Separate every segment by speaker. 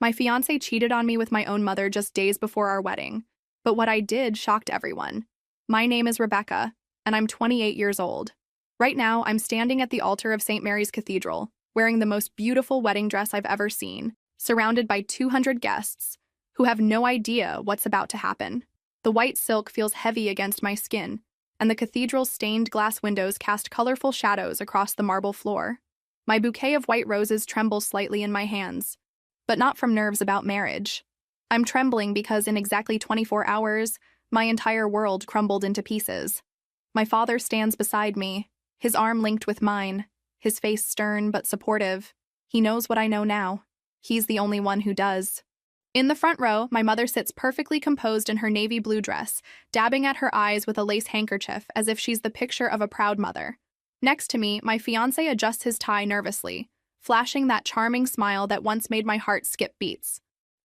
Speaker 1: My fiancé cheated on me with my own mother just days before our wedding, but what I did shocked everyone. My name is Rebecca, and I'm 28 years old. Right now, I'm standing at the altar of St. Mary's Cathedral, wearing the most beautiful wedding dress I've ever seen, surrounded by 200 guests who have no idea what's about to happen. The white silk feels heavy against my skin, and the cathedral's stained glass windows cast colorful shadows across the marble floor. My bouquet of white roses trembles slightly in my hands, but not from nerves about marriage. I'm trembling because in exactly 24 hours, my entire world crumbled into pieces. My father stands beside me, his arm linked with mine, his face stern but supportive. He knows what I know now. He's the only one who does. In the front row, my mother sits perfectly composed in her navy blue dress, dabbing at her eyes with a lace handkerchief as if she's the picture of a proud mother. Next to me, my fiancé adjusts his tie nervously, flashing that charming smile that once made my heart skip beats.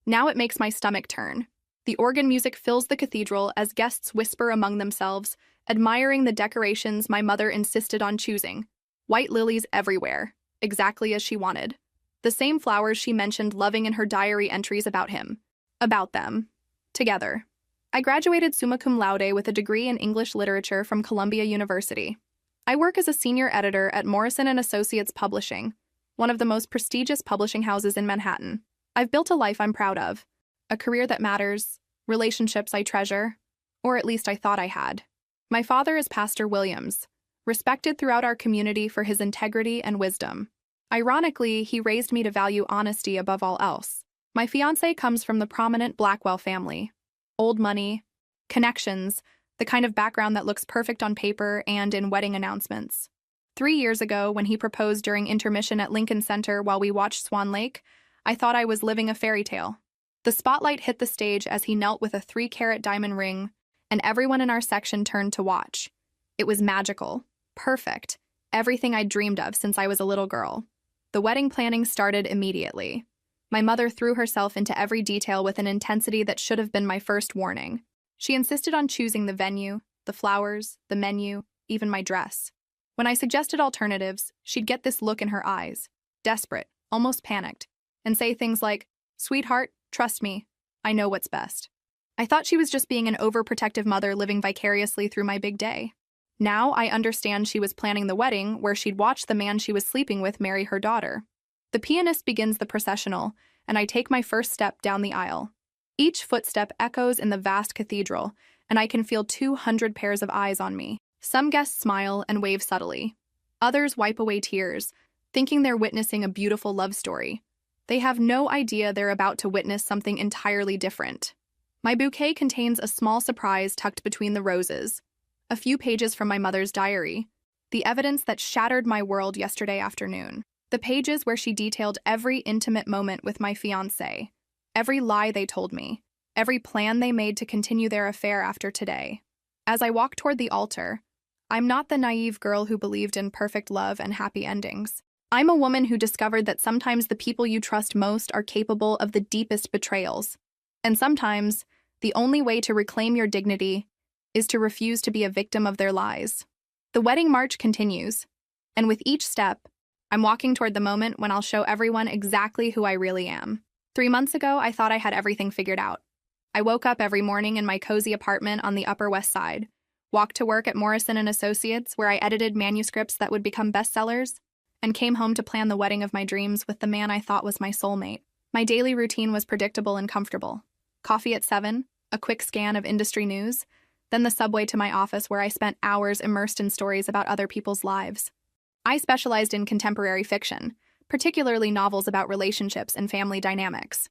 Speaker 1: Now it makes my stomach turn. The organ music fills the cathedral as guests whisper among themselves, admiring the decorations my mother insisted on choosing. White lilies everywhere, exactly as she wanted. The same flowers she mentioned loving in her diary entries about him. About them. Together. I graduated summa cum laude with a degree in English literature from Columbia University. I work as a senior editor at Morrison & Associates Publishing, one of the most prestigious publishing houses in Manhattan. I've built a life I'm proud of, a career that matters, relationships I treasure, or at least I thought I had. My father is Pastor Williams, respected throughout our community for his integrity and wisdom. Ironically, he raised me to value honesty above all else. My fiancé comes from the prominent Blackwell family. Old money, connections, the kind of background that looks perfect on paper and in wedding announcements. 3 years ago, when he proposed during intermission at Lincoln Center while we watched Swan Lake, I thought I was living a fairy tale. The spotlight hit the stage as he knelt with a 3-carat diamond ring, and everyone in our section turned to watch. It was magical, perfect, everything I'd dreamed of since I was a little girl. The wedding planning started immediately. My mother threw herself into every detail with an intensity that should have been my first warning. She insisted on choosing the venue, the flowers, the menu, even my dress. When I suggested alternatives, she'd get this look in her eyes, desperate, almost panicked, and say things like, "Sweetheart, trust me, I know what's best." I thought she was just being an overprotective mother living vicariously through my big day. Now I understand she was planning the wedding where she'd watch the man she was sleeping with marry her daughter. The pianist begins the processional, and I take my first step down the aisle. Each footstep echoes in the vast cathedral, and I can feel 200 pairs of eyes on me. Some guests smile and wave subtly. Others wipe away tears, thinking they're witnessing a beautiful love story. They have no idea they're about to witness something entirely different. My bouquet contains a small surprise tucked between the roses. A few pages from my mother's diary, the evidence that shattered my world yesterday afternoon. The pages where she detailed every intimate moment with my fiancé, every lie they told me, every plan they made to continue their affair after today. As I walk toward the altar, I'm not the naive girl who believed in perfect love and happy endings. I'm a woman who discovered that sometimes the people you trust most are capable of the deepest betrayals. And sometimes, the only way to reclaim your dignity is to refuse to be a victim of their lies. The wedding march continues, and with each step, I'm walking toward the moment when I'll show everyone exactly who I really am. 3 months ago, I thought I had everything figured out. I woke up every morning in my cozy apartment on the Upper West Side, walked to work at Morrison & Associates where I edited manuscripts that would become bestsellers, and came home to plan the wedding of my dreams with the man I thought was my soulmate. My daily routine was predictable and comfortable. Coffee at 7, a quick scan of industry news, then the subway to my office where I spent hours immersed in stories about other people's lives. I specialized in contemporary fiction, particularly novels about relationships and family dynamics.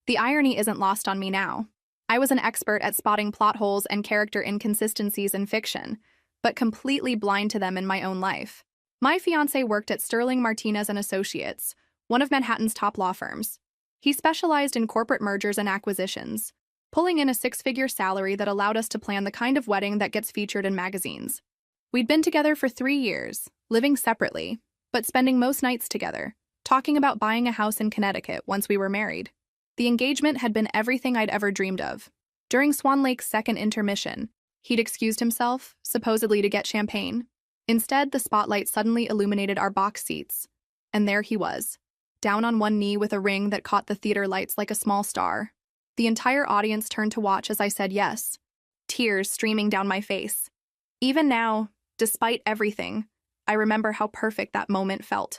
Speaker 1: The irony isn't lost on me now. I was an expert at spotting plot holes and character inconsistencies in fiction, but completely blind to them in my own life. My fiancé worked at Sterling Martinez & Associates, one of Manhattan's top law firms. He specialized in corporate mergers and acquisitions, pulling in a 6-figure salary that allowed us to plan the kind of wedding that gets featured in magazines. We'd been together for 3 years, living separately, but spending most nights together, talking about buying a house in Connecticut once we were married. The engagement had been everything I'd ever dreamed of. During Swan Lake's second intermission, he'd excused himself, supposedly to get champagne. Instead, the spotlight suddenly illuminated our box seats, and there he was, down on one knee with a ring that caught the theater lights like a small star. The entire audience turned to watch as I said yes, tears streaming down my face. Even now, despite everything, I remember how perfect that moment felt.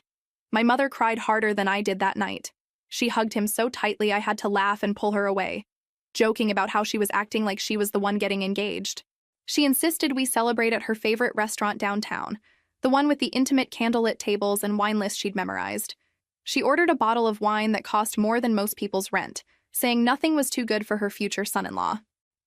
Speaker 1: My mother cried harder than I did that night. She hugged him so tightly I had to laugh and pull her away, joking about how she was acting like she was the one getting engaged. She insisted we celebrate at her favorite restaurant downtown, the one with the intimate candlelit tables and wine list she'd memorized. She ordered a bottle of wine that cost more than most people's rent, saying nothing was too good for her future son-in-law.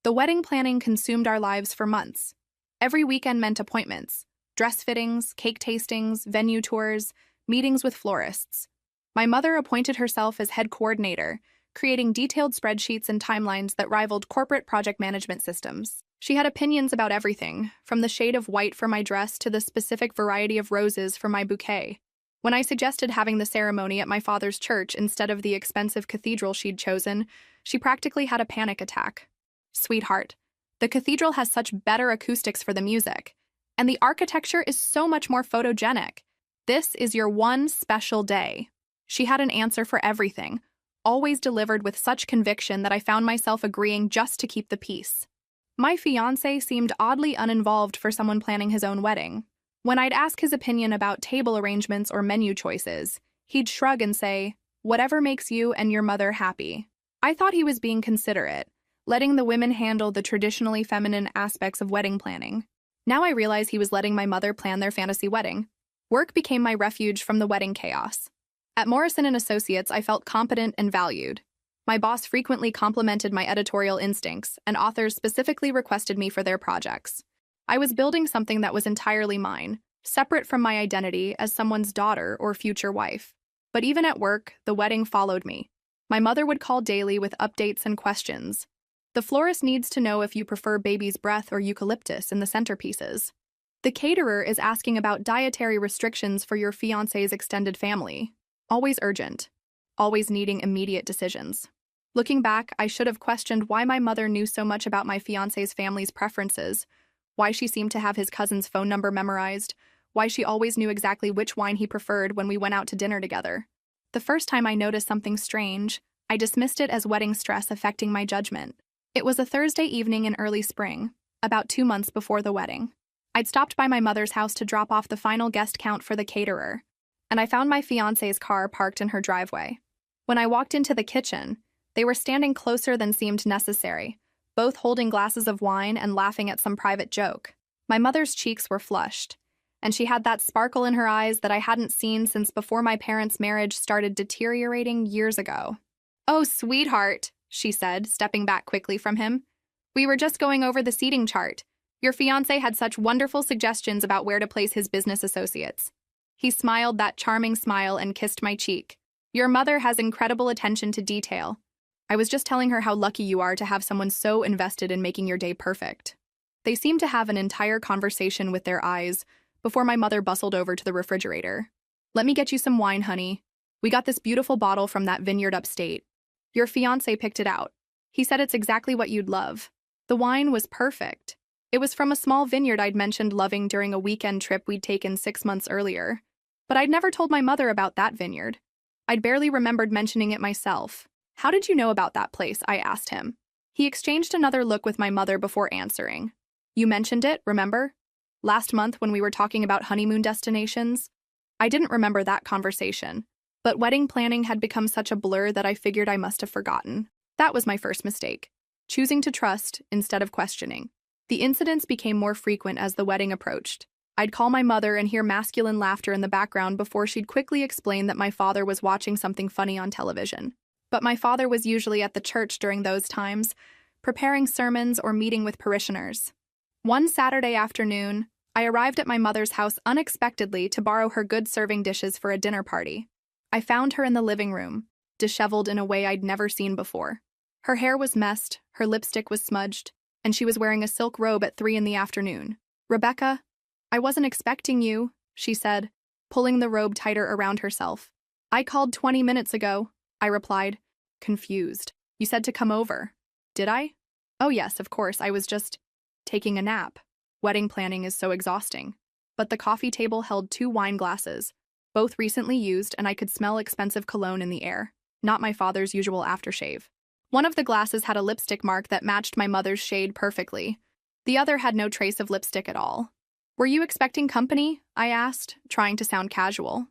Speaker 1: The wedding planning consumed our lives for months. Every weekend meant appointments, dress fittings, cake tastings, venue tours, meetings with florists. My mother appointed herself as head coordinator, creating detailed spreadsheets and timelines that rivaled corporate project management systems. She had opinions about everything, from the shade of white for my dress to the specific variety of roses for my bouquet. When I suggested having the ceremony at my father's church instead of the expensive cathedral she'd chosen, she practically had a panic attack. Sweetheart, the cathedral has such better acoustics for the music, and the architecture is so much more photogenic. This is your one special day. She had an answer for everything, always delivered with such conviction that I found myself agreeing just to keep the peace. My fiancé seemed oddly uninvolved for someone planning his own wedding. When I'd ask his opinion about table arrangements or menu choices, he'd shrug and say, "Whatever makes you and your mother happy." I thought he was being considerate, letting the women handle the traditionally feminine aspects of wedding planning. Now I realize he was letting my mother plan their fantasy wedding. Work became my refuge from the wedding chaos. At Morrison & Associates, I felt competent and valued. My boss frequently complimented my editorial instincts, and authors specifically requested me for their projects. I was building something that was entirely mine, separate from my identity as someone's daughter or future wife. But even at work, the wedding followed me. My mother would call daily with updates and questions. The florist needs to know if you prefer baby's breath or eucalyptus in the centerpieces. The caterer is asking about dietary restrictions for your fiancé's extended family. Always urgent. Always needing immediate decisions. Looking back, I should have questioned why my mother knew so much about my fiancé's family's preferences, why she seemed to have his cousin's phone number memorized, why she always knew exactly which wine he preferred when we went out to dinner together. The first time I noticed something strange, I dismissed it as wedding stress affecting my judgment. It was a Thursday evening in early spring, about 2 months before the wedding. I'd stopped by my mother's house to drop off the final guest count for the caterer, and I found my fiancé's car parked in her driveway. When I walked into the kitchen, they were standing closer than seemed necessary, both holding glasses of wine and laughing at some private joke. My mother's cheeks were flushed, and she had that sparkle in her eyes that I hadn't seen since before my parents' marriage started deteriorating years ago. "Oh, sweetheart," she said, stepping back quickly from him. "We were just going over the seating chart. Your fiancé had such wonderful suggestions about where to place his business associates." He smiled that charming smile and kissed my cheek. "Your mother has incredible attention to detail. I was just telling her how lucky you are to have someone so invested in making your day perfect." They seemed to have an entire conversation with their eyes before my mother bustled over to the refrigerator. "Let me get you some wine, honey. We got this beautiful bottle from that vineyard upstate. Your fiancé picked it out. He said it's exactly what you'd love." The wine was perfect. It was from a small vineyard I'd mentioned loving during a weekend trip we'd taken 6 months earlier. But I'd never told my mother about that vineyard. I'd barely remembered mentioning it myself. "How did you know about that place?" I asked him. He exchanged another look with my mother before answering. "You mentioned it, remember? Last month when we were talking about honeymoon destinations?" I didn't remember that conversation, but wedding planning had become such a blur that I figured I must have forgotten. That was my first mistake, choosing to trust instead of questioning. The incidents became more frequent as the wedding approached. I'd call my mother and hear masculine laughter in the background before she'd quickly explain that my father was watching something funny on television. But my father was usually at the church during those times, preparing sermons or meeting with parishioners. One Saturday afternoon, I arrived at my mother's house unexpectedly to borrow her good serving dishes for a dinner party. I found her in the living room, disheveled in a way I'd never seen before. Her hair was messed, her lipstick was smudged, and she was wearing a silk robe at 3 in the afternoon. "Rebecca, I wasn't expecting you," she said, pulling the robe tighter around herself. "I called 20 minutes ago," I replied, confused. "You said to come over." "Did I?" "Oh yes, of course, I was just taking a nap. Wedding planning is so exhausting." But the coffee table held 2 wine glasses, both recently used, and I could smell expensive cologne in the air, not my father's usual aftershave. One of the glasses had a lipstick mark that matched my mother's shade perfectly. The other had no trace of lipstick at all. "Were you expecting company?" I asked, trying to sound casual.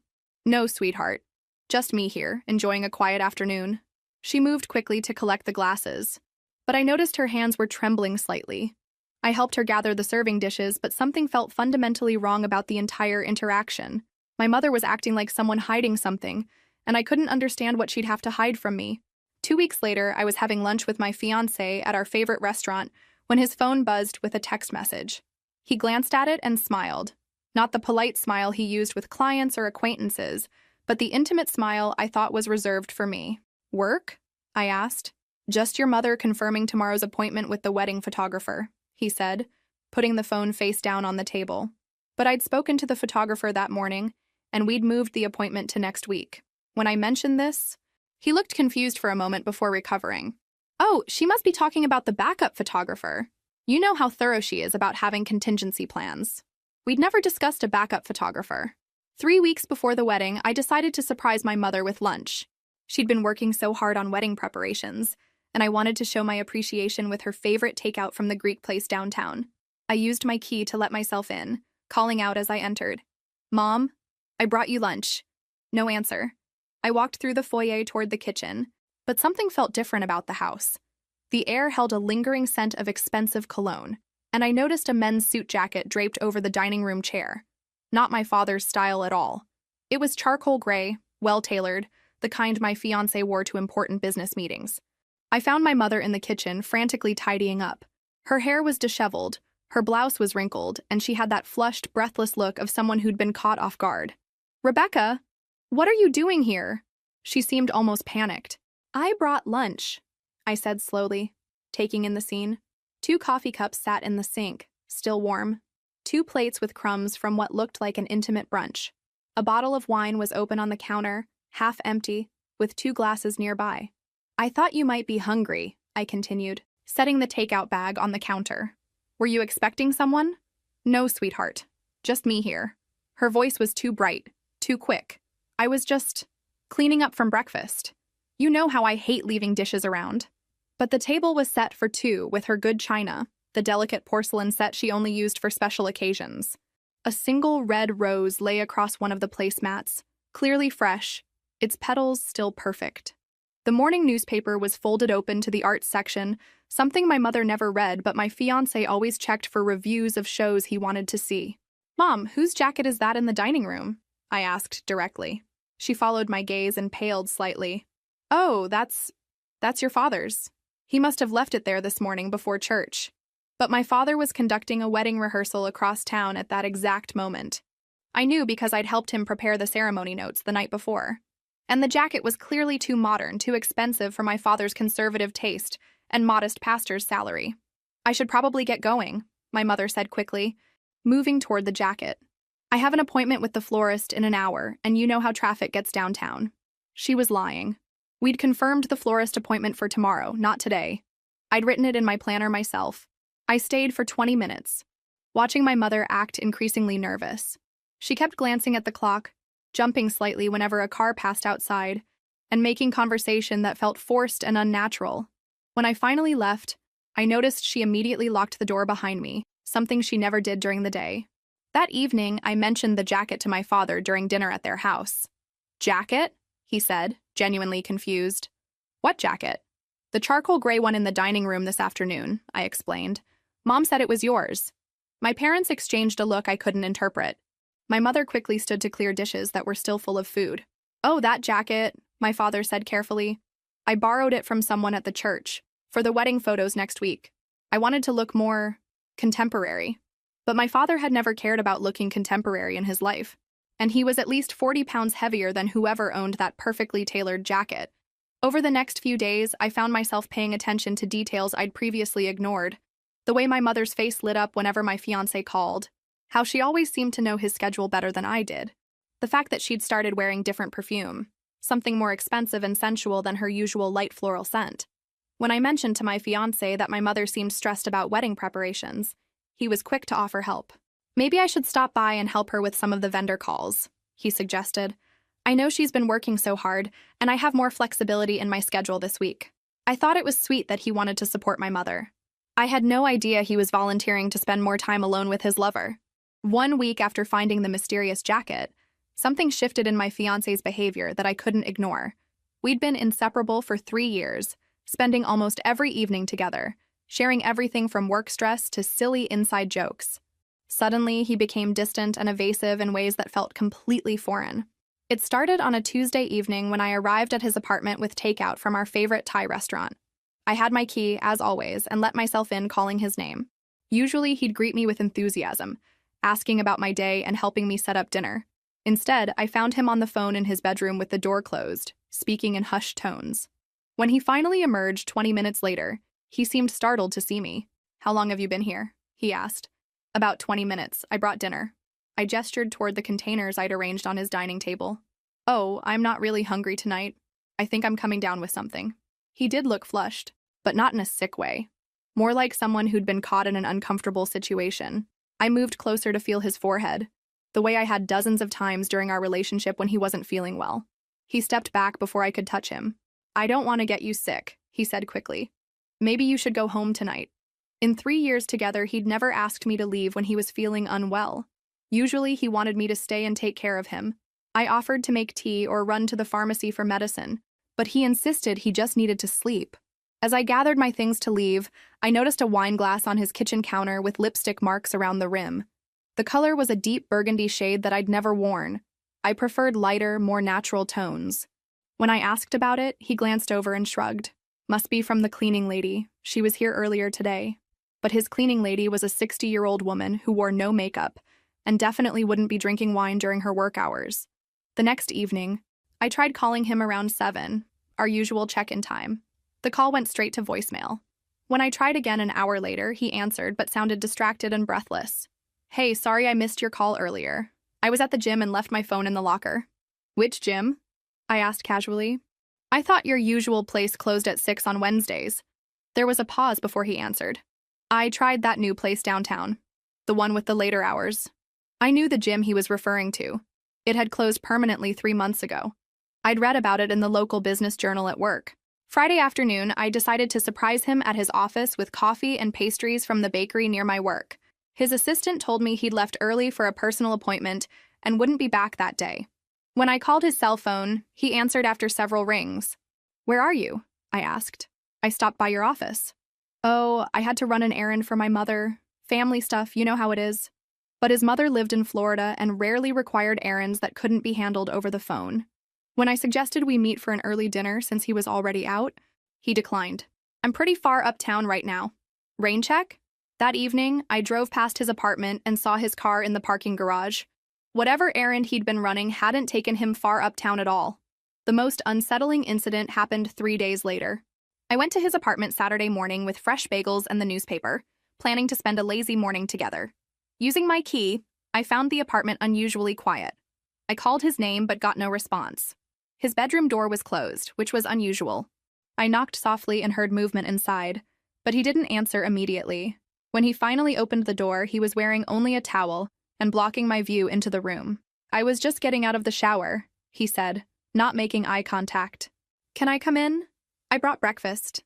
Speaker 1: "No, sweetheart. Just me here, enjoying a quiet afternoon." She moved quickly to collect the glasses, but I noticed her hands were trembling slightly. I helped her gather the serving dishes, but something felt fundamentally wrong about the entire interaction. My mother was acting like someone hiding something, and I couldn't understand what she'd have to hide from me. 2 weeks later, I was having lunch with my fiancé at our favorite restaurant when his phone buzzed with a text message. He glanced at it and smiled. Not the polite smile he used with clients or acquaintances, but the intimate smile I thought was reserved for me. "Work?" I asked. "Just your mother confirming tomorrow's appointment with the wedding photographer," he said, putting the phone face down on the table. But I'd spoken to the photographer that morning, and we'd moved the appointment to next week. When I mentioned this, he looked confused for a moment before recovering. "Oh, she must be talking about the backup photographer. You know how thorough she is about having contingency plans." We'd never discussed a backup photographer. 3 weeks before the wedding, I decided to surprise my mother with lunch. She'd been working so hard on wedding preparations, and I wanted to show my appreciation with her favorite takeout from the Greek place downtown. I used my key to let myself in, calling out as I entered, "Mom, I brought you lunch." No answer. I walked through the foyer toward the kitchen, but something felt different about the house. The air held a lingering scent of expensive cologne, and I noticed a men's suit jacket draped over the dining room chair. Not my father's style at all. It was charcoal gray, well-tailored, the kind my fiancé wore to important business meetings. I found my mother in the kitchen, frantically tidying up. Her hair was disheveled, her blouse was wrinkled, and she had that flushed, breathless look of someone who'd been caught off guard. "Rebecca, what are you doing here?" She seemed almost panicked. "I brought lunch," I said slowly, taking in the scene. 2 coffee cups sat in the sink, still warm. 2 plates with crumbs from what looked like an intimate brunch. A bottle of wine was open on the counter, half empty, with 2 glasses nearby. "I thought you might be hungry," I continued, setting the takeout bag on the counter. "Were you expecting someone?" "No, sweetheart. Just me here." Her voice was too bright, too quick. "I was just cleaning up from breakfast. You know how I hate leaving dishes around." But the table was set for 2 with her good china, the delicate porcelain set she only used for special occasions. A single red rose lay across one of the placemats, clearly fresh, its petals still perfect. The morning newspaper was folded open to the arts section, something my mother never read, but my fiancé always checked for reviews of shows he wanted to see. "Mom, whose jacket is that in the dining room?" I asked directly. She followed my gaze and paled slightly. "Oh, that's your father's. He must have left it there this morning before church." But my father was conducting a wedding rehearsal across town at that exact moment. I knew because I'd helped him prepare the ceremony notes the night before. And the jacket was clearly too modern, too expensive for my father's conservative taste and modest pastor's salary. "I should probably get going," my mother said quickly, moving toward the jacket. "I have an appointment with the florist in an hour, and you know how traffic gets downtown." She was lying. We'd confirmed the florist appointment for tomorrow, not today. I'd written it in my planner myself. I stayed for 20 minutes, watching my mother act increasingly nervous. She kept glancing at the clock, jumping slightly whenever a car passed outside, and making conversation that felt forced and unnatural. When I finally left, I noticed she immediately locked the door behind me, something she never did during the day. That evening, I mentioned the jacket to my father during dinner at their house. "Jacket?" he said, genuinely confused. "What jacket?" "The charcoal gray one in the dining room this afternoon," I explained. "Mom said it was yours." My parents exchanged a look I couldn't interpret. My mother quickly stood to clear dishes that were still full of food. "Oh, that jacket," my father said carefully. "I borrowed it from someone at the church for the wedding photos next week. I wanted to look more contemporary." But my father had never cared about looking contemporary in his life, and he was at least 40 pounds heavier than whoever owned that perfectly tailored jacket. Over the next few days, I found myself paying attention to details I'd previously ignored. The way my mother's face lit up whenever my fiancé called, how she always seemed to know his schedule better than I did, the fact that she'd started wearing different perfume, something more expensive and sensual than her usual light floral scent. When I mentioned to my fiancé that my mother seemed stressed about wedding preparations, he was quick to offer help. "Maybe I should stop by and help her with some of the vendor calls," he suggested. I know she's been working so hard, and I have more flexibility in my schedule this week. I thought it was sweet that he wanted to support my mother. I had no idea he was volunteering to spend more time alone with his lover. 1 week after finding the mysterious jacket, something shifted in my fiancé's behavior that I couldn't ignore. We'd been inseparable for 3 years, spending almost every evening together, sharing everything from work stress to silly inside jokes. Suddenly, he became distant and evasive in ways that felt completely foreign. It started on a Tuesday evening when I arrived at his apartment with takeout from our favorite Thai restaurant. I had my key, as always, and let myself in calling his name. Usually, he'd greet me with enthusiasm, asking about my day and helping me set up dinner. Instead, I found him on the phone in his bedroom with the door closed, speaking in hushed tones. When he finally emerged 20 minutes later, he seemed startled to see me. "How long have you been here?" he asked. "About 20 minutes. I brought dinner." I gestured toward the containers I'd arranged on his dining table. "Oh, I'm not really hungry tonight. I think I'm coming down with something." He did look flushed, but not in a sick way. More like someone who'd been caught in an uncomfortable situation. I moved closer to feel his forehead, the way I had dozens of times during our relationship when he wasn't feeling well. He stepped back before I could touch him. "I don't want to get you sick," he said quickly. "Maybe you should go home tonight." In 3 years together, he'd never asked me to leave when he was feeling unwell. Usually, he wanted me to stay and take care of him. I offered to make tea or run to the pharmacy for medicine, but he insisted he just needed to sleep. As I gathered my things to leave, I noticed a wine glass on his kitchen counter with lipstick marks around the rim. The color was a deep burgundy shade that I'd never worn. I preferred lighter, more natural tones. When I asked about it, he glanced over and shrugged. "Must be from the cleaning lady. She was here earlier today." But his cleaning lady was a 60-year-old woman who wore no makeup and definitely wouldn't be drinking wine during her work hours. The next evening, I tried calling him around 7, our usual check-in time. The call went straight to voicemail. When I tried again an hour later, he answered but sounded distracted and breathless. "Hey, sorry I missed your call earlier. I was at the gym and left my phone in the locker." "Which gym?" I asked casually. "I thought your usual place closed at 6 on Wednesdays." There was a pause before he answered. "I tried that new place downtown, the one with the later hours." I knew the gym he was referring to. It had closed permanently 3 months ago. I'd read about it in the local business journal at work. Friday afternoon, I decided to surprise him at his office with coffee and pastries from the bakery near my work. His assistant told me he'd left early for a personal appointment and wouldn't be back that day. When I called his cell phone, he answered after several rings. "Where are you?" I asked. "I stopped by your office." "Oh, I had to run an errand for my mother. Family stuff, you know how it is." But his mother lived in Florida and rarely required errands that couldn't be handled over the phone. When I suggested we meet for an early dinner since he was already out, he declined. "I'm pretty far uptown right now." Rain check? That evening, I drove past his apartment and saw his car in the parking garage. Whatever errand he'd been running hadn't taken him far uptown at all. The most unsettling incident happened 3 days later. I went to his apartment Saturday morning with fresh bagels and the newspaper, planning to spend a lazy morning together. Using my key, I found the apartment unusually quiet. I called his name but got no response. His bedroom door was closed, which was unusual. I knocked softly and heard movement inside, but he didn't answer immediately. When he finally opened the door, he was wearing only a towel and blocking my view into the room. "I was just getting out of the shower," he said, not making eye contact. "Can I come in? I brought breakfast."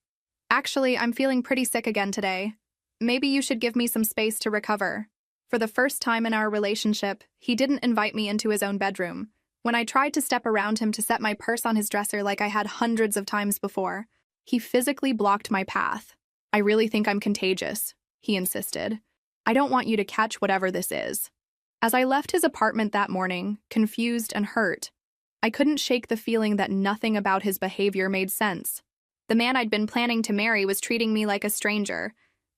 Speaker 1: "Actually, I'm feeling pretty sick again today. Maybe you should give me some space to recover." For the first time in our relationship, he didn't invite me into his own bedroom. When I tried to step around him to set my purse on his dresser like I had hundreds of times before, he physically blocked my path. "I really think I'm contagious," he insisted. "I don't want you to catch whatever this is." As I left his apartment that morning, confused and hurt, I couldn't shake the feeling that nothing about his behavior made sense. The man I'd been planning to marry was treating me like a stranger,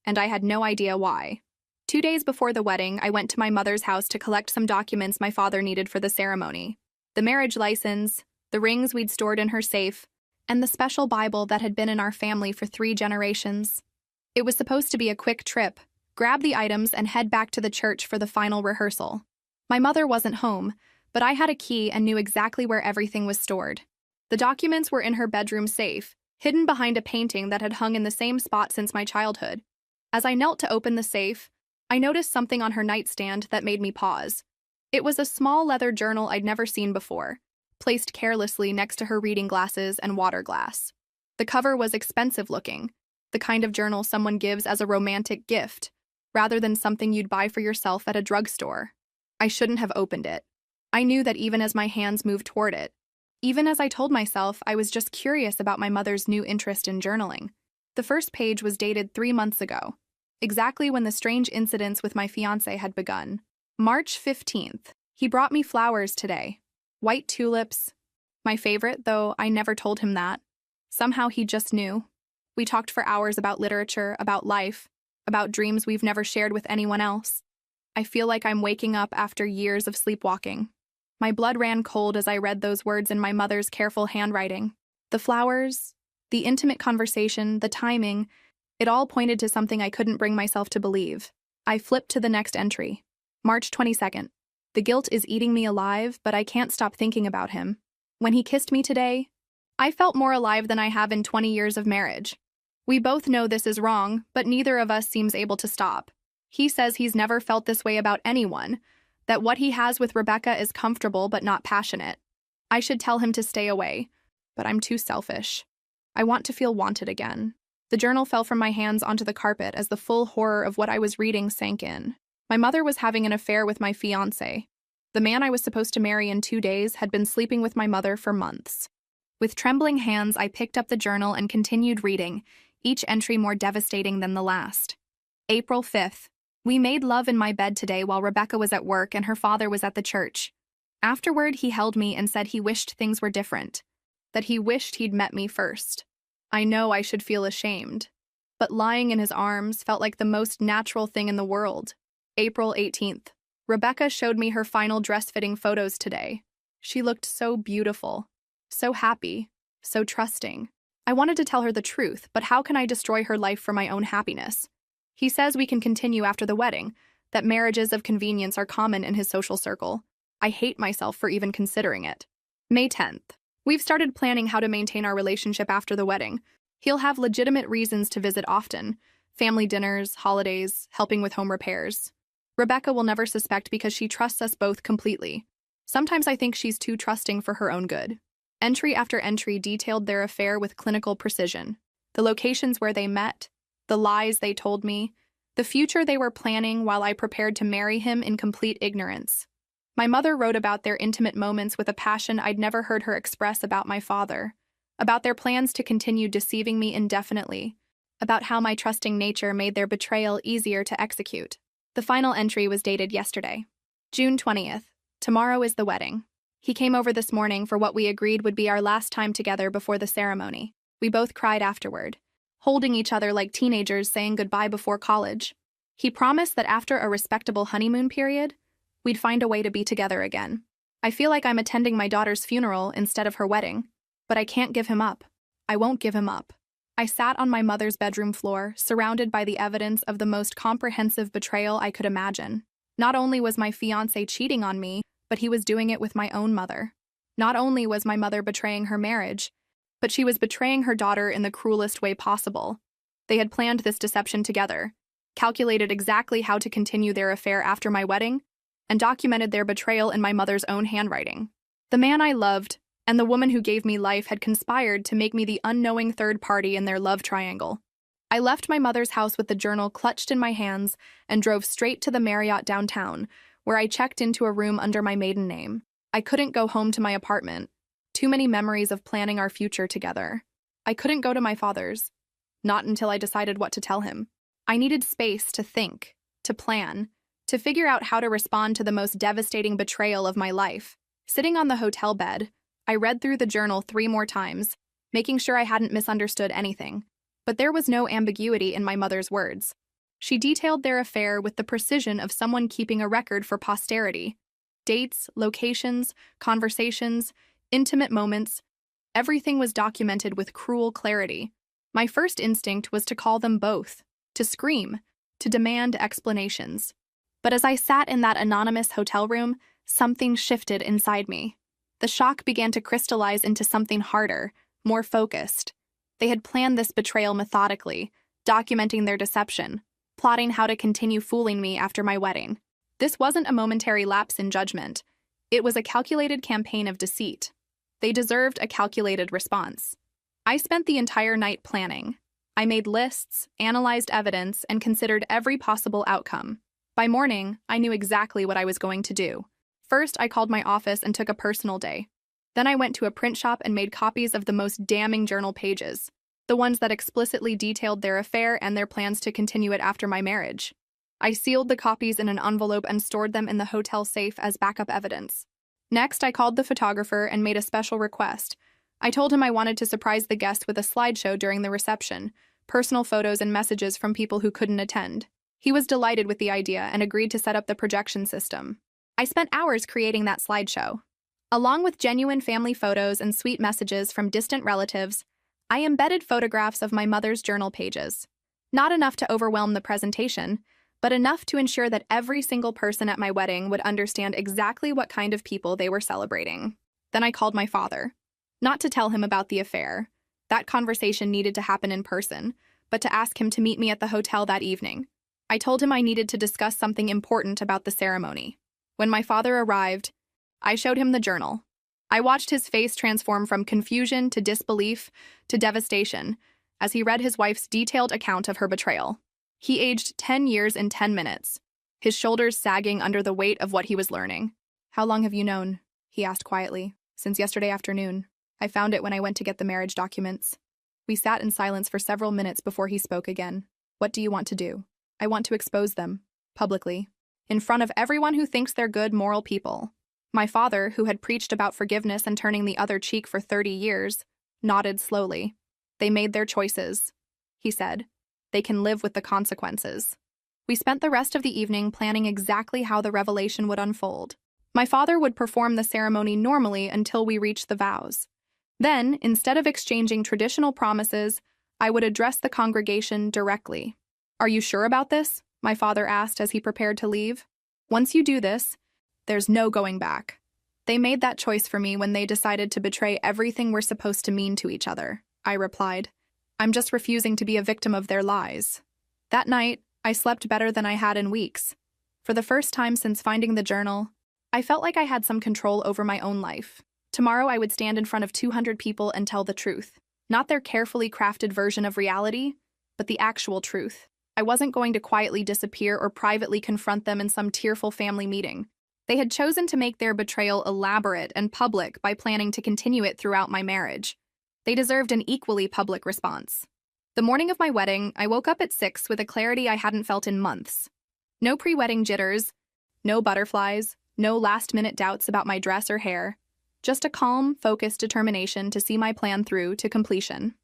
Speaker 1: and I had no idea why. 2 days before the wedding, I went to my mother's house to collect some documents my father needed for the ceremony. The marriage license, the rings we'd stored in her safe, and the special Bible that had been in our family for 3 generations. It was supposed to be a quick trip, grab the items and head back to the church for the final rehearsal. My mother wasn't home, but I had a key and knew exactly where everything was stored. The documents were in her bedroom safe, hidden behind a painting that had hung in the same spot since my childhood. As I knelt to open the safe, I noticed something on her nightstand that made me pause. It was a small leather journal I'd never seen before, placed carelessly next to her reading glasses and water glass. The cover was expensive looking, the kind of journal someone gives as a romantic gift, rather than something you'd buy for yourself at a drugstore. I shouldn't have opened it. I knew that even as my hands moved toward it, even as I told myself I was just curious about my mother's new interest in journaling. The first page was dated 3 months ago, exactly when the strange incidents with my fiancé had begun. March 15th. He brought me flowers today. White tulips. My favorite, though I never told him that. Somehow he just knew. We talked for hours about literature, about life, about dreams we've never shared with anyone else. I feel like I'm waking up after years of sleepwalking. My blood ran cold as I read those words in my mother's careful handwriting. The flowers, the intimate conversation, the timing, it all pointed to something I couldn't bring myself to believe. I flipped to the next entry. March 22nd. The guilt is eating me alive, but I can't stop thinking about him. When he kissed me today, I felt more alive than I have in 20 years of marriage. We both know this is wrong, but neither of us seems able to stop. He says he's never felt this way about anyone, that what he has with Rebecca is comfortable but not passionate. I should tell him to stay away, but I'm too selfish. I want to feel wanted again. The journal fell from my hands onto the carpet as the full horror of what I was reading sank in. My mother was having an affair with my fiancé. The man I was supposed to marry in 2 days had been sleeping with my mother for months. With trembling hands, I picked up the journal and continued reading, each entry more devastating than the last. April 5th. We made love in my bed today while Rebecca was at work and her father was at the church. Afterward, he held me and said he wished things were different, that he wished he'd met me first. I know I should feel ashamed, but lying in his arms felt like the most natural thing in the world. April 18th. Rebecca showed me her final dress-fitting photos today. She looked so beautiful, so happy, so trusting. I wanted to tell her the truth, but how can I destroy her life for my own happiness? He says we can continue after the wedding, that marriages of convenience are common in his social circle. I hate myself for even considering it. May 10th. We've started planning how to maintain our relationship after the wedding. He'll have legitimate reasons to visit often: family dinners, holidays, helping with home repairs. Rebecca will never suspect because she trusts us both completely. Sometimes I think she's too trusting for her own good. Entry after entry detailed their affair with clinical precision. The locations where they met, the lies they told me, the future they were planning while I prepared to marry him in complete ignorance. My mother wrote about their intimate moments with a passion I'd never heard her express about my father, about their plans to continue deceiving me indefinitely, about how my trusting nature made their betrayal easier to execute. The final entry was dated yesterday, June 20th. Tomorrow is the wedding. He came over this morning for what we agreed would be our last time together before the ceremony. We both cried afterward, holding each other like teenagers saying goodbye before college. He promised that after a respectable honeymoon period, we'd find a way to be together again. I feel like I'm attending my daughter's funeral instead of her wedding, but I can't give him up. I won't give him up. I sat on my mother's bedroom floor, surrounded by the evidence of the most comprehensive betrayal I could imagine. Not only was my fiancé cheating on me, but he was doing it with my own mother. Not only was my mother betraying her marriage, but she was betraying her daughter in the cruelest way possible. They had planned this deception together, calculated exactly how to continue their affair after my wedding, and documented their betrayal in my mother's own handwriting. The man I loved and the woman who gave me life had conspired to make me the unknowing third party in their love triangle. I left my mother's house with the journal clutched in my hands and drove straight to the Marriott downtown, where I checked into a room under my maiden name. I couldn't go home to my apartment. Too many memories of planning our future together. I couldn't go to my father's. Not until I decided what to tell him. I needed space to think, to plan, to figure out how to respond to the most devastating betrayal of my life. Sitting on the hotel bed, I read through the journal 3 more times, making sure I hadn't misunderstood anything. But there was no ambiguity in my mother's words. She detailed their affair with the precision of someone keeping a record for posterity. Dates, locations, conversations, intimate moments, everything was documented with cruel clarity. My first instinct was to call them both, to scream, to demand explanations. But as I sat in that anonymous hotel room, something shifted inside me. The shock began to crystallize into something harder, more focused. They had planned this betrayal methodically, documenting their deception, plotting how to continue fooling me after my wedding. This wasn't a momentary lapse in judgment. It was a calculated campaign of deceit. They deserved a calculated response. I spent the entire night planning. I made lists, analyzed evidence, and considered every possible outcome. By morning, I knew exactly what I was going to do. First, I called my office and took a personal day. Then I went to a print shop and made copies of the most damning journal pages, the ones that explicitly detailed their affair and their plans to continue it after my marriage. I sealed the copies in an envelope and stored them in the hotel safe as backup evidence. Next, I called the photographer and made a special request. I told him I wanted to surprise the guest with a slideshow during the reception, personal photos and messages from people who couldn't attend. He was delighted with the idea and agreed to set up the projection system. I spent hours creating that slideshow. Along with genuine family photos and sweet messages from distant relatives, I embedded photographs of my mother's journal pages. Not enough to overwhelm the presentation, but enough to ensure that every single person at my wedding would understand exactly what kind of people they were celebrating. Then I called my father. Not to tell him about the affair. That conversation needed to happen in person, but to ask him to meet me at the hotel that evening. I told him I needed to discuss something important about the ceremony. When my father arrived, I showed him the journal. I watched his face transform from confusion to disbelief to devastation as he read his wife's detailed account of her betrayal. He aged 10 years in 10 minutes, his shoulders sagging under the weight of what he was learning. "How long have you known?" he asked quietly. "Since yesterday afternoon. I found it when I went to get the marriage documents." We sat in silence for several minutes before he spoke again. "What do you want to do?" "I want to expose them, publicly, in front of everyone who thinks they're good, moral people." My father, who had preached about forgiveness and turning the other cheek for 30 years, nodded slowly. "They made their choices," he said. "They can live with the consequences." We spent the rest of the evening planning exactly how the revelation would unfold. My father would perform the ceremony normally until we reached the vows. Then, instead of exchanging traditional promises, I would address the congregation directly. "Are you sure about this?" my father asked as he prepared to leave. "Once you do this, there's no going back. They made that choice for me when they decided to betray everything we're supposed to mean to each other," I replied. "I'm just refusing to be a victim of their lies." That night, I slept better than I had in weeks. For the first time since finding the journal, I felt like I had some control over my own life. Tomorrow I would stand in front of 200 people and tell the truth. Not their carefully crafted version of reality, but the actual truth. I wasn't going to quietly disappear or privately confront them in some tearful family meeting. They had chosen to make their betrayal elaborate and public by planning to continue it throughout my marriage. They deserved an equally public response. The morning of my wedding, I woke up at 6 with a clarity I hadn't felt in months. No pre-wedding jitters, no butterflies, no last-minute doubts about my dress or hair. Just a calm, focused determination to see my plan through to completion.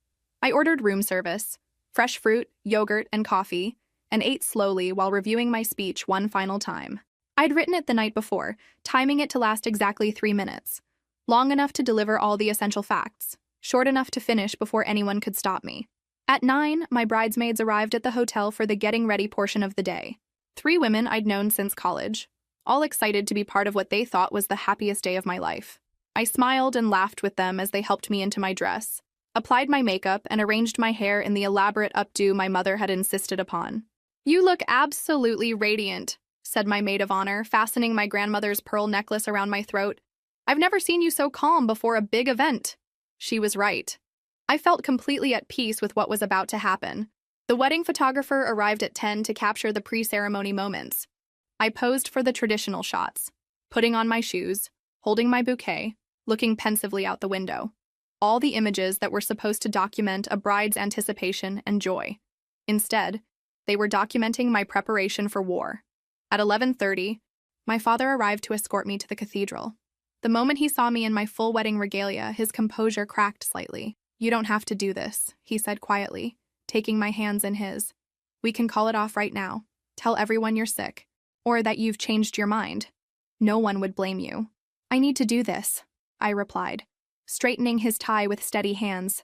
Speaker 1: I ordered room service, fresh fruit, yogurt, and coffee, and ate slowly while reviewing my speech one final time. I'd written it the night before, timing it to last exactly 3 minutes. Long enough to deliver all the essential facts, short enough to finish before anyone could stop me. At 9, my bridesmaids arrived at the hotel for the getting ready portion of the day. 3 women I'd known since college, all excited to be part of what they thought was the happiest day of my life. I smiled and laughed with them as they helped me into my dress, applied my makeup, and arranged my hair in the elaborate updo my mother had insisted upon. "You look absolutely radiant," said my maid of honor, fastening my grandmother's pearl necklace around my throat. "I've never seen you so calm before a big event." She was right. I felt completely at peace with what was about to happen. The wedding photographer arrived at 10 to capture the pre-ceremony moments. I posed for the traditional shots, putting on my shoes, holding my bouquet, looking pensively out the window. All the images that were supposed to document a bride's anticipation and joy. Instead, they were documenting my preparation for war. At 11:30, my father arrived to escort me to the cathedral. The moment he saw me in my full wedding regalia, his composure cracked slightly. "You don't have to do this," he said quietly, taking my hands in his. "We can call it off right now. Tell everyone you're sick, or that you've changed your mind. No one would blame you." "I need to do this," I replied, straightening his tie with steady hands.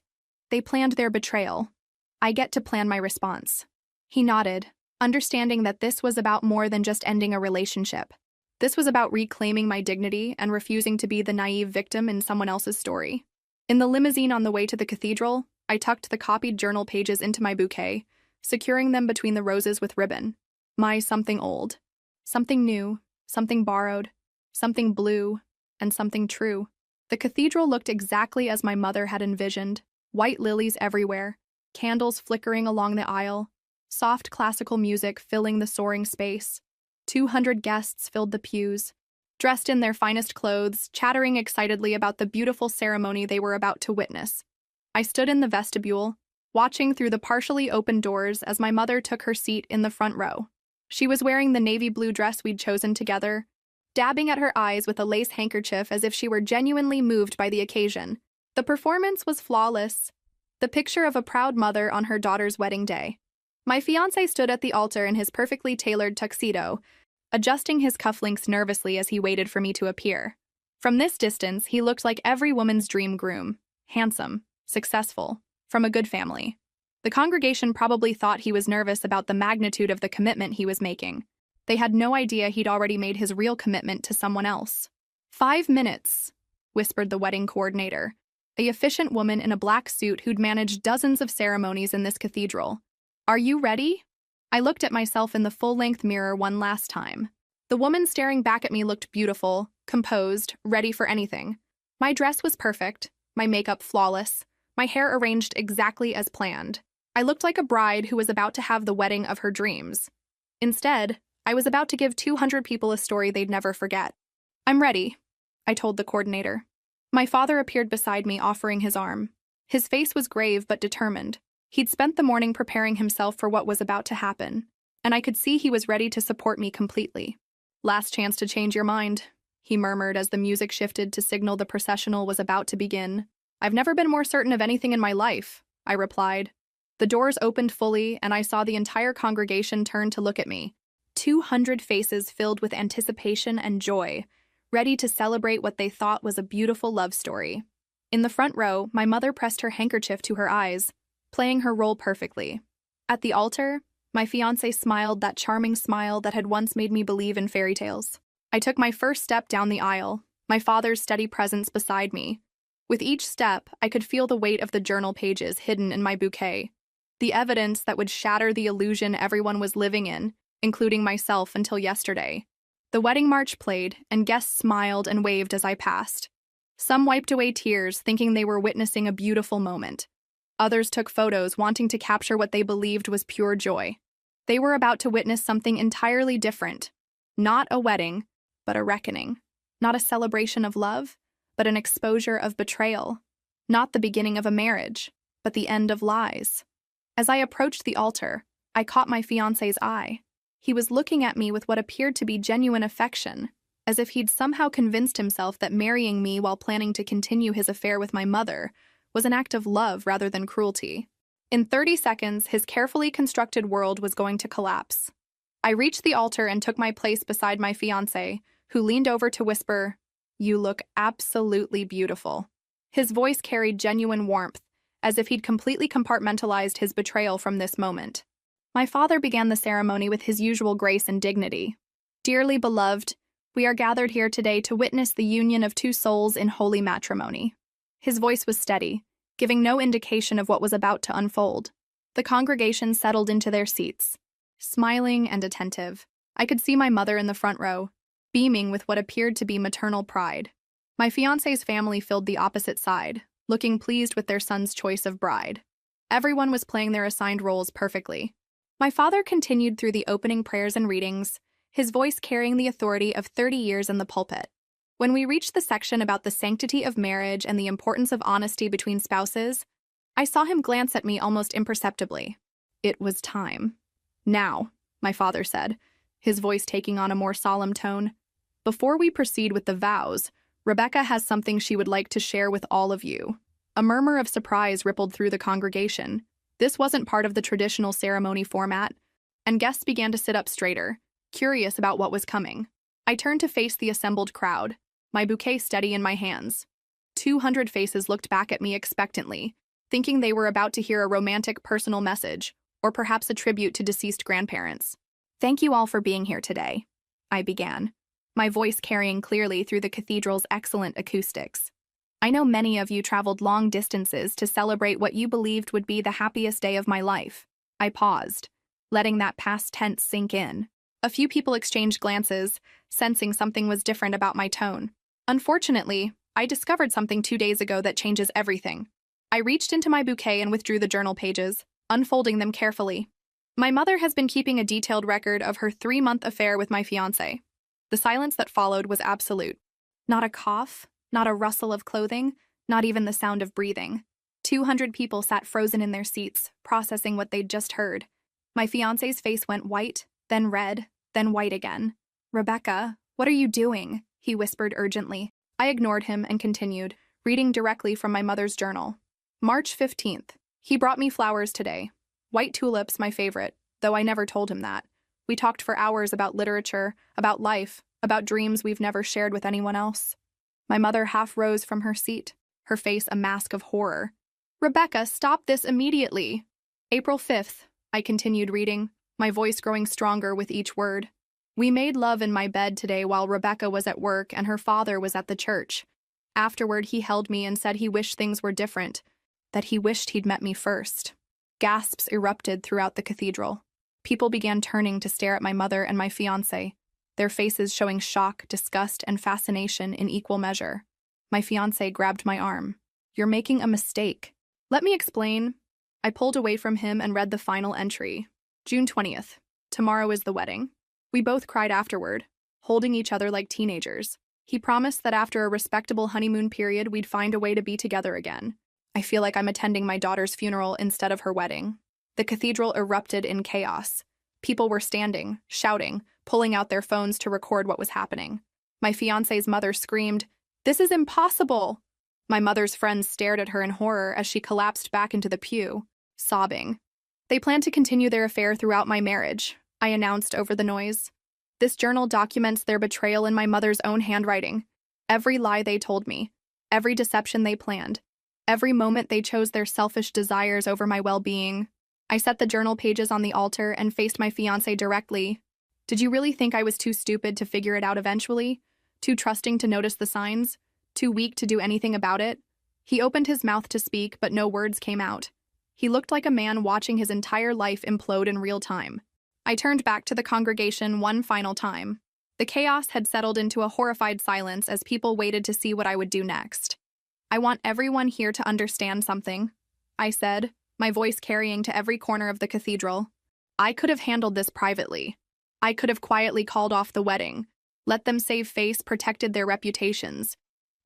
Speaker 1: "They planned their betrayal. I get to plan my response." He nodded, understanding that this was about more than just ending a relationship. This was about reclaiming my dignity and refusing to be the naive victim in someone else's story. In the limousine on the way to the cathedral, I tucked the copied journal pages into my bouquet, securing them between the roses with ribbon. My something old, something new, something borrowed, something blue, and something true. The cathedral looked exactly as my mother had envisioned, white lilies everywhere, candles flickering along the aisle, soft classical music filling the soaring space. 200 guests filled the pews, dressed in their finest clothes, chattering excitedly about the beautiful ceremony they were about to witness. I stood in the vestibule, watching through the partially open doors as my mother took her seat in the front row. She was wearing the navy blue dress we'd chosen together, dabbing at her eyes with a lace handkerchief as if she were genuinely moved by the occasion. The performance was flawless, the picture of a proud mother on her daughter's wedding day. My fiancé stood at the altar in his perfectly tailored tuxedo, adjusting his cufflinks nervously as he waited for me to appear. From this distance, he looked like every woman's dream groom, handsome, successful, from a good family. The congregation probably thought he was nervous about the magnitude of the commitment he was making. They had no idea he'd already made his real commitment to someone else. 5 minutes, whispered the wedding coordinator, a efficient woman in a black suit who'd managed dozens of ceremonies in this cathedral. Are you ready? I looked at myself in the full-length mirror one last time. The woman staring back at me looked beautiful, composed, ready for anything. My dress was perfect, my makeup flawless, my hair arranged exactly as planned. I looked like a bride who was about to have the wedding of her dreams. Instead, I was about to give 200 people a story they'd never forget. I'm ready, I told the coordinator. My father appeared beside me, offering his arm. His face was grave but determined. He'd spent the morning preparing himself for what was about to happen, and I could see he was ready to support me completely. Last chance to change your mind, he murmured as the music shifted to signal the processional was about to begin. I've never been more certain of anything in my life, I replied. The doors opened fully, and I saw the entire congregation turn to look at me. 200 faces filled with anticipation and joy, ready to celebrate what they thought was a beautiful love story. In the front row, my mother pressed her handkerchief to her eyes, playing her role perfectly. At the altar, my fiancé smiled that charming smile that had once made me believe in fairy tales. I took my first step down the aisle, my father's steady presence beside me. With each step, I could feel the weight of the journal pages hidden in my bouquet, the evidence that would shatter the illusion everyone was living in, including myself until yesterday. The wedding march played, and guests smiled and waved as I passed. Some wiped away tears, thinking they were witnessing a beautiful moment. Others took photos, wanting to capture what they believed was pure joy. They were about to witness something entirely different. Not a wedding, but a reckoning. Not a celebration of love, but an exposure of betrayal. Not the beginning of a marriage, but the end of lies. As I approached the altar, I caught my fiancé's eye. He was looking at me with what appeared to be genuine affection, as if he'd somehow convinced himself that marrying me while planning to continue his affair with my mother was an act of love rather than cruelty. In 30 seconds, his carefully constructed world was going to collapse. I reached the altar and took my place beside my fiancé, who leaned over to whisper, "You look absolutely beautiful." His voice carried genuine warmth, as if he'd completely compartmentalized his betrayal from this moment. My father began the ceremony with his usual grace and dignity. "Dearly beloved, we are gathered here today to witness the union of two souls in holy matrimony." His voice was steady, giving no indication of what was about to unfold. The congregation settled into their seats, smiling and attentive. I could see my mother in the front row, beaming with what appeared to be maternal pride. My fiancé's family filled the opposite side, looking pleased with their son's choice of bride. Everyone was playing their assigned roles perfectly. My father continued through the opening prayers and readings, his voice carrying the authority of 30 years in the pulpit. When we reached the section about the sanctity of marriage and the importance of honesty between spouses, I saw him glance at me almost imperceptibly. It was time. "Now," my father said, his voice taking on a more solemn tone. "Before we proceed with the vows, Rebecca has something she would like to share with all of you." A murmur of surprise rippled through the congregation. This wasn't part of the traditional ceremony format, and guests began to sit up straighter, curious about what was coming. I turned to face the assembled crowd, my bouquet steady in my hands. 200 faces looked back at me expectantly, thinking they were about to hear a romantic personal message, or perhaps a tribute to deceased grandparents. "Thank you all for being here today," I began, my voice carrying clearly through the cathedral's excellent acoustics. "I know many of you traveled long distances to celebrate what you believed would be the happiest day of my life." I paused, letting that past tense sink in. A few people exchanged glances, sensing something was different about my tone. Unfortunately, I discovered something 2 days ago that changes everything. I reached into my bouquet and withdrew the journal pages, unfolding them carefully. My mother has been keeping a detailed record of her 3-month affair with my fiancé. The silence that followed was absolute. Not a cough, not a rustle of clothing, not even the sound of breathing. 200 people sat frozen in their seats, processing what they'd just heard. My fiancé's face went white, then red, then white again. "Rebecca, what are you doing?" he whispered urgently. I ignored him and continued, reading directly from my mother's journal. March 15th. He brought me flowers today. White tulips, my favorite, though I never told him that. We talked for hours about literature, about life, about dreams we've never shared with anyone else. My mother half rose from her seat, her face a mask of horror. "Rebecca, stop this immediately." April 5th. I continued reading, my voice growing stronger with each word. "We made love in my bed today while Rebecca was at work and her father was at the church. Afterward, he held me and said he wished things were different, that he wished he'd met me first." Gasps erupted throughout the cathedral. People began turning to stare at my mother and my fiancé, their faces showing shock, disgust, and fascination in equal measure. My fiancé grabbed my arm. "You're making a mistake." "Let me explain." I pulled away from him and read the final entry. June 20th. Tomorrow is the wedding. We both cried afterward, holding each other like teenagers. He promised that after a respectable honeymoon period, we'd find a way to be together again. I feel like I'm attending my daughter's funeral instead of her wedding. The cathedral erupted in chaos. People were standing, shouting, pulling out their phones to record what was happening. My fiancé's mother screamed, "This is impossible!" My mother's friends stared at her in horror as she collapsed back into the pew, sobbing. "They plan to continue their affair throughout my marriage," I announced over the noise. "This journal documents their betrayal in my mother's own handwriting. Every lie they told me, every deception they planned, every moment they chose their selfish desires over my well-being." I set the journal pages on the altar and faced my fiancé directly. "Did you really think I was too stupid to figure it out eventually? Too trusting to notice the signs? Too weak to do anything about it?" He opened his mouth to speak, but no words came out. He looked like a man watching his entire life implode in real time. I turned back to the congregation one final time. The chaos had settled into a horrified silence as people waited to see what I would do next. "I want everyone here to understand something," I said, my voice carrying to every corner of the cathedral. "I could have handled this privately. I could have quietly called off the wedding, let them save face, protected their reputations.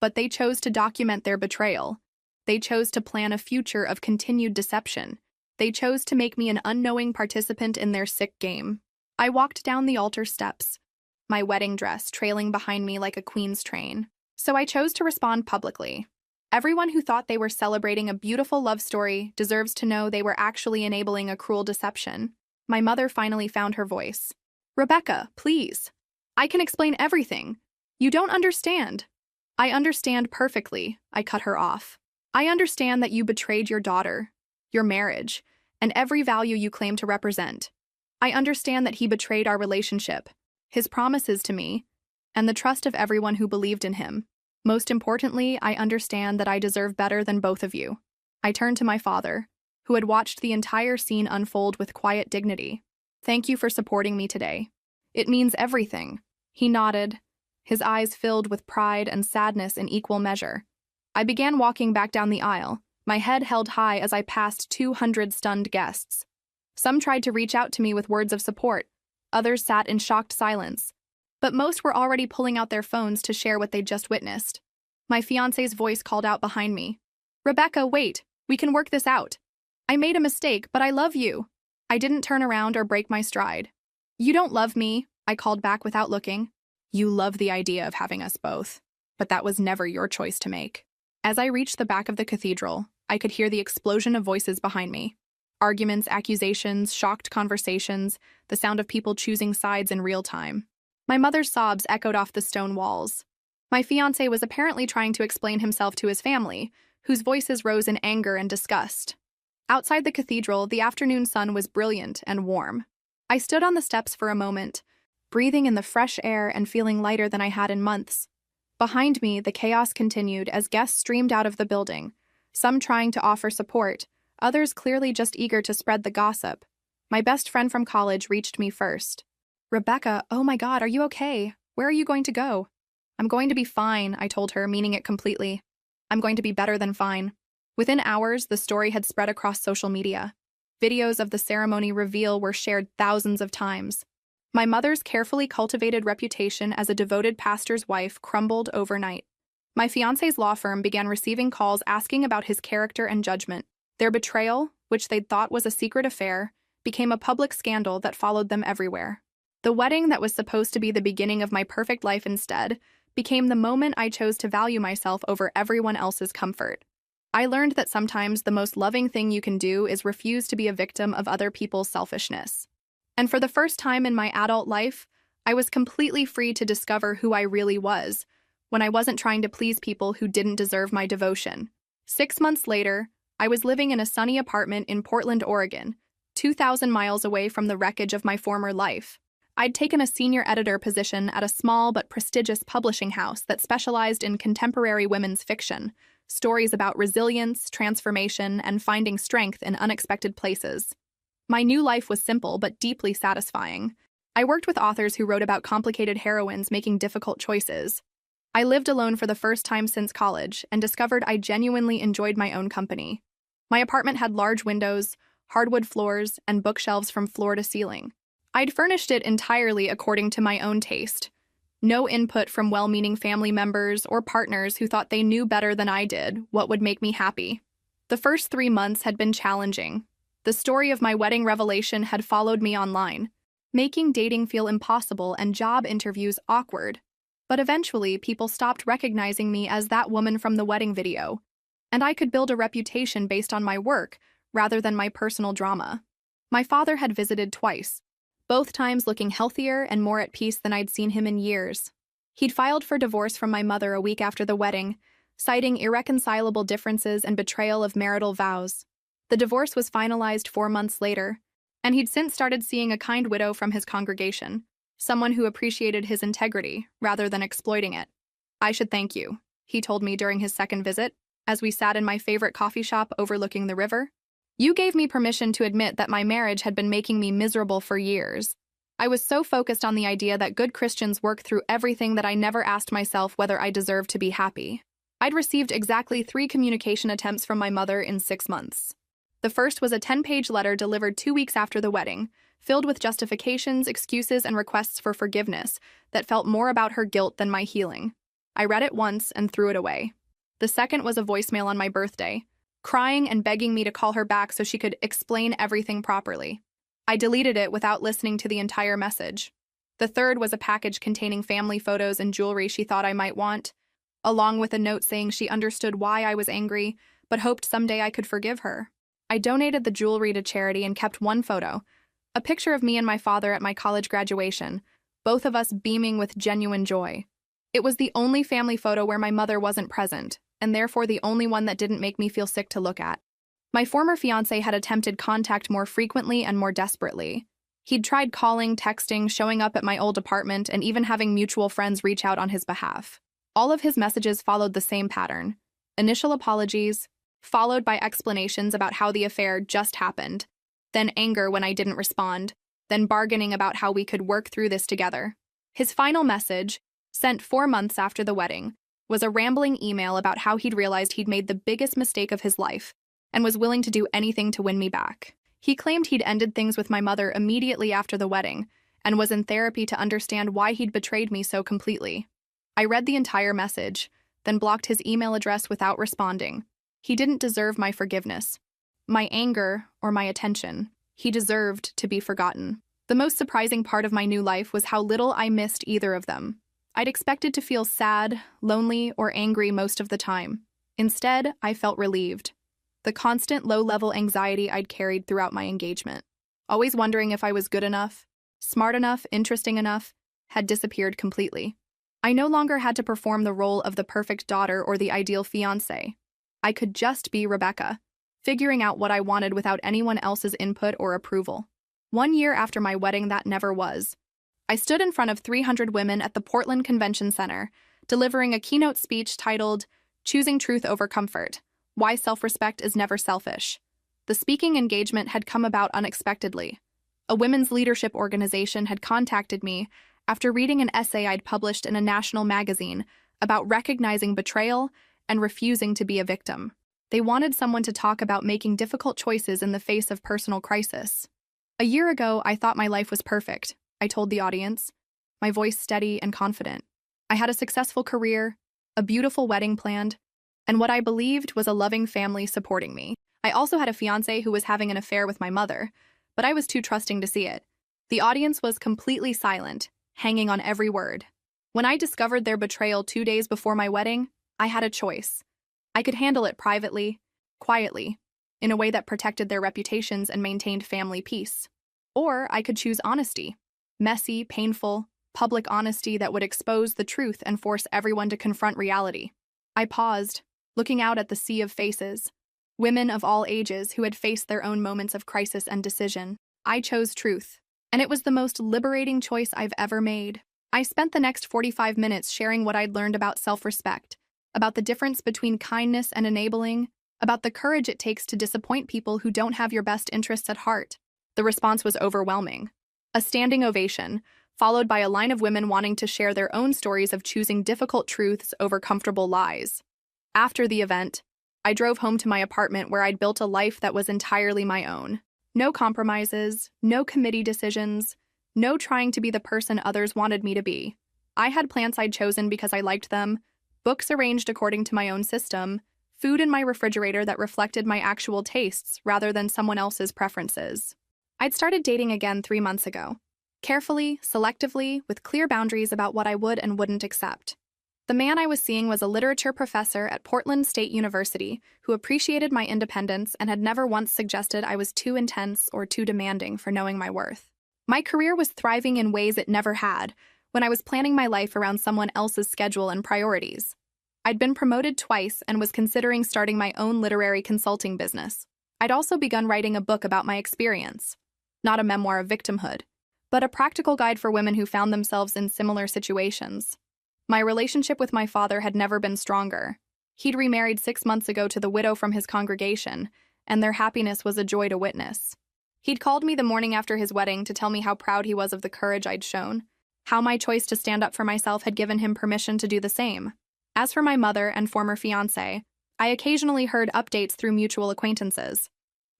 Speaker 1: But they chose to document their betrayal. They chose to plan a future of continued deception. They chose to make me an unknowing participant in their sick game." I walked down the altar steps, my wedding dress trailing behind me like a queen's train. So I chose to respond publicly. Everyone who thought they were celebrating a beautiful love story deserves to know they were actually enabling a cruel deception. My mother finally found her voice. "Rebecca, please. I can explain everything. You don't understand." "I understand perfectly," I cut her off. "I understand that you betrayed your daughter, your marriage, and every value you claim to represent. I understand that he betrayed our relationship, his promises to me, and the trust of everyone who believed in him. Most importantly, I understand that I deserve better than both of you." I turned to my father, who had watched the entire scene unfold with quiet dignity. "Thank you for supporting me today. It means everything." He nodded, his eyes filled with pride and sadness in equal measure. I began walking back down the aisle, my head held high as I passed 200 stunned guests. Some tried to reach out to me with words of support, others sat in shocked silence. But most were already pulling out their phones to share what they'd just witnessed. My fiancé's voice called out behind me. "Rebecca, wait, we can work this out. I made a mistake, but I love you." I didn't turn around or break my stride. "You don't love me," I called back without looking. "You love the idea of having us both, but that was never your choice to make." As I reached the back of the cathedral, I could hear the explosion of voices behind me. Arguments, accusations, shocked conversations, the sound of people choosing sides in real time. My mother's sobs echoed off the stone walls. My fiancé was apparently trying to explain himself to his family, whose voices rose in anger and disgust. Outside the cathedral, the afternoon sun was brilliant and warm. I stood on the steps for a moment, breathing in the fresh air and feeling lighter than I had in months. Behind me, the chaos continued as guests streamed out of the building, some trying to offer support, others clearly just eager to spread the gossip. My best friend from college reached me first. Rebecca, oh my God, are you okay? Where are you going to go? I'm going to be fine, I told her, meaning it completely. I'm going to be better than fine. Within hours, the story had spread across social media. Videos of the ceremony reveal were shared thousands of times. My mother's carefully cultivated reputation as a devoted pastor's wife crumbled overnight. My fiancé's law firm began receiving calls asking about his character and judgment. Their betrayal, which they'd thought was a secret affair, became a public scandal that followed them everywhere. The wedding that was supposed to be the beginning of my perfect life instead became the moment I chose to value myself over everyone else's comfort. I learned that sometimes the most loving thing you can do is refuse to be a victim of other people's selfishness. And for the first time in my adult life, I was completely free to discover who I really was, when I wasn't trying to please people who didn't deserve my devotion. 6 months later, I was living in a sunny apartment in Portland, Oregon, 2,000 miles away from the wreckage of my former life. I'd taken a senior editor position at a small but prestigious publishing house that specialized in contemporary women's fiction, stories about resilience, transformation, and finding strength in unexpected places. My new life was simple but deeply satisfying. I worked with authors who wrote about complicated heroines making difficult choices. I lived alone for the first time since college and discovered I genuinely enjoyed my own company. My apartment had large windows, hardwood floors, and bookshelves from floor to ceiling. I'd furnished it entirely according to my own taste. No input from well-meaning family members or partners who thought they knew better than I did what would make me happy. The first 3 months had been challenging. The story of my wedding revelation had followed me online, making dating feel impossible and job interviews awkward. But eventually, people stopped recognizing me as that woman from the wedding video, and I could build a reputation based on my work rather than my personal drama. My father had visited twice, both times looking healthier and more at peace than I'd seen him in years. He'd filed for divorce from my mother a week after the wedding, citing irreconcilable differences and betrayal of marital vows. The divorce was finalized 4 months later, and he'd since started seeing a kind widow from his congregation, someone who appreciated his integrity rather than exploiting it. I should thank you, he told me during his second visit, as we sat in my favorite coffee shop overlooking the river. You gave me permission to admit that my marriage had been making me miserable for years. I was so focused on the idea that good Christians work through everything that I never asked myself whether I deserved to be happy. I'd received exactly 3 communication attempts from my mother in 6 months. The first was a 10-page letter delivered 2 weeks after the wedding, filled with justifications, excuses, and requests for forgiveness that felt more about her guilt than my healing. I read it once and threw it away. The second was a voicemail on my birthday, crying and begging me to call her back so she could explain everything properly. I deleted it without listening to the entire message. The third was a package containing family photos and jewelry she thought I might want, along with a note saying she understood why I was angry, but hoped someday I could forgive her. I donated the jewelry to charity and kept one photo, a picture of me and my father at my college graduation, both of us beaming with genuine joy. It was the only family photo where my mother wasn't present, and therefore the only one that didn't make me feel sick to look at. My former fiancé had attempted contact more frequently and more desperately. He'd tried calling, texting, showing up at my old apartment, and even having mutual friends reach out on his behalf. All of his messages followed the same pattern: initial apologies, followed by explanations about how the affair just happened, then anger when I didn't respond, then bargaining about how we could work through this together. His final message, sent 4 months after the wedding, was a rambling email about how he'd realized he'd made the biggest mistake of his life and was willing to do anything to win me back. He claimed he'd ended things with my mother immediately after the wedding and was in therapy to understand why he'd betrayed me so completely. I read the entire message, then blocked his email address without responding. He didn't deserve my forgiveness, my anger, or my attention. He deserved to be forgotten. The most surprising part of my new life was how little I missed either of them. I'd expected to feel sad, lonely, or angry most of the time. Instead, I felt relieved. The constant low-level anxiety I'd carried throughout my engagement, always wondering if I was good enough, smart enough, interesting enough, had disappeared completely. I no longer had to perform the role of the perfect daughter or the ideal fiancé. I could just be Rebecca, figuring out what I wanted without anyone else's input or approval. 1 year after my wedding, that never was. I stood in front of 300 women at the Portland Convention Center, delivering a keynote speech titled, "Choosing Truth Over Comfort: Why Self-Respect is Never Selfish." The speaking engagement had come about unexpectedly. A women's leadership organization had contacted me after reading an essay I'd published in a national magazine about recognizing betrayal and refusing to be a victim. They wanted someone to talk about making difficult choices in the face of personal crisis. A year ago, I thought my life was perfect, I told the audience, my voice steady and confident. I had a successful career, a beautiful wedding planned, and what I believed was a loving family supporting me. I also had a fiancé who was having an affair with my mother, but I was too trusting to see it. The audience was completely silent, hanging on every word. When I discovered their betrayal 2 days before my wedding, I had a choice. I could handle it privately, quietly, in a way that protected their reputations and maintained family peace. Or I could choose honesty, messy, painful, public honesty that would expose the truth and force everyone to confront reality. I paused, looking out at the sea of faces, women of all ages who had faced their own moments of crisis and decision. I chose truth, and it was the most liberating choice I've ever made. I spent the next 45 minutes sharing what I'd learned about self-respect, about the difference between kindness and enabling, about the courage it takes to disappoint people who don't have your best interests at heart. The response was overwhelming. A standing ovation, followed by a line of women wanting to share their own stories of choosing difficult truths over comfortable lies. After the event, I drove home to my apartment where I'd built a life that was entirely my own. No compromises, no committee decisions, no trying to be the person others wanted me to be. I had plants I'd chosen because I liked them, books arranged according to my own system, food in my refrigerator that reflected my actual tastes rather than someone else's preferences. I'd started dating again 3 months ago. Carefully, selectively, with clear boundaries about what I would and wouldn't accept. The man I was seeing was a literature professor at Portland State University who appreciated my independence and had never once suggested I was too intense or too demanding for knowing my worth. My career was thriving in ways it never had when I was planning my life around someone else's schedule and priorities. I'd been promoted twice and was considering starting my own literary consulting business. I'd also begun writing a book about my experience. Not a memoir of victimhood, but a practical guide for women who found themselves in similar situations. My relationship with my father had never been stronger. He'd remarried 6 months ago to the widow from his congregation, and their happiness was a joy to witness. He'd called me the morning after his wedding to tell me how proud he was of the courage I'd shown, how my choice to stand up for myself had given him permission to do the same. As for my mother and former fiancé, I occasionally heard updates through mutual acquaintances.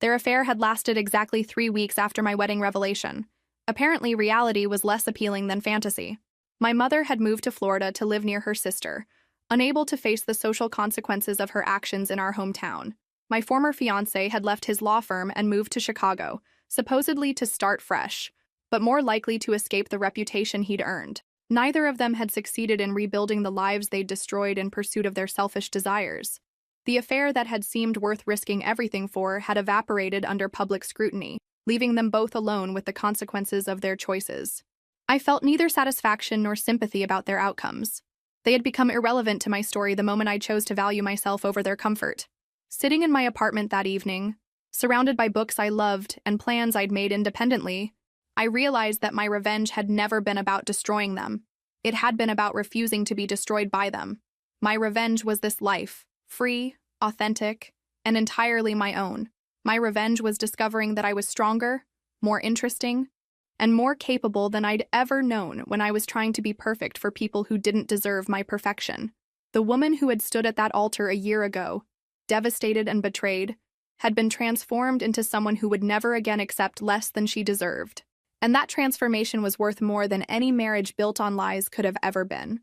Speaker 1: Their affair had lasted exactly 3 weeks after my wedding revelation. Apparently, reality was less appealing than fantasy. My mother had moved to Florida to live near her sister, unable to face the social consequences of her actions in our hometown. My former fiancé had left his law firm and moved to Chicago, supposedly to start fresh, but more likely to escape the reputation he'd earned. Neither of them had succeeded in rebuilding the lives they'd destroyed in pursuit of their selfish desires. The affair that had seemed worth risking everything for had evaporated under public scrutiny, leaving them both alone with the consequences of their choices. I felt neither satisfaction nor sympathy about their outcomes. They had become irrelevant to my story the moment I chose to value myself over their comfort. Sitting in my apartment that evening, surrounded by books I loved and plans I'd made independently, I realized that my revenge had never been about destroying them. It had been about refusing to be destroyed by them. My revenge was this life, free, authentic, and entirely my own. My revenge was discovering that I was stronger, more interesting, and more capable than I'd ever known when I was trying to be perfect for people who didn't deserve my perfection. The woman who had stood at that altar a year ago, devastated and betrayed, had been transformed into someone who would never again accept less than she deserved. And that transformation was worth more than any marriage built on lies could have ever been.